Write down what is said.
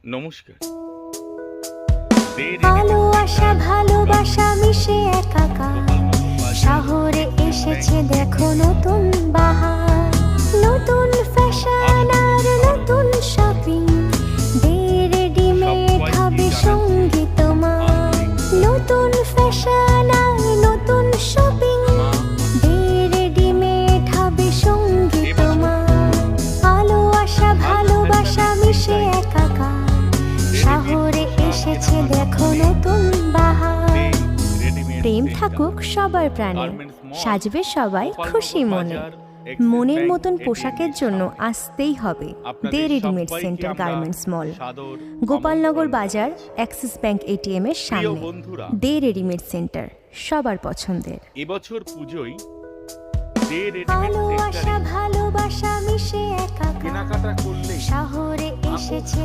নমস্কার। আলো আশা ভালোবাসা মিশে একাকার, শহরে এসেছে দেখো নতুন বাহার, নতুন ফ্যাশন আর নতুন শপিং, দে রেডিমেড হবে সঙ্গী তোমার। নতুন ফ্যাশন আর নতুন শপিং, দে রেডিমেড হবে সঙ্গী তোমার। আলো আশা ভালোবাসা মিশে একাকার, শহরে এসেছে দেখো নতুন বাহার। প্রেম থাকুক সবার প্রাণে, সাজবে সবাই খুশি মনে। মনের মতন পোশাকের জন্য আসতেই হবে দে রেডিমেড সেন্টার গার্মেন্টস মল, গোপালনগর বাজার, অ্যাক্সিস ব্যাংক এটিএম এর সামনে। দে রেডিমেড সেন্টার সবার পছন্দের। এবছর পুজোয় আলো আশা ভালোবাসা মিশে একাকার, কেনাকাটা করলে শহরে এসেছে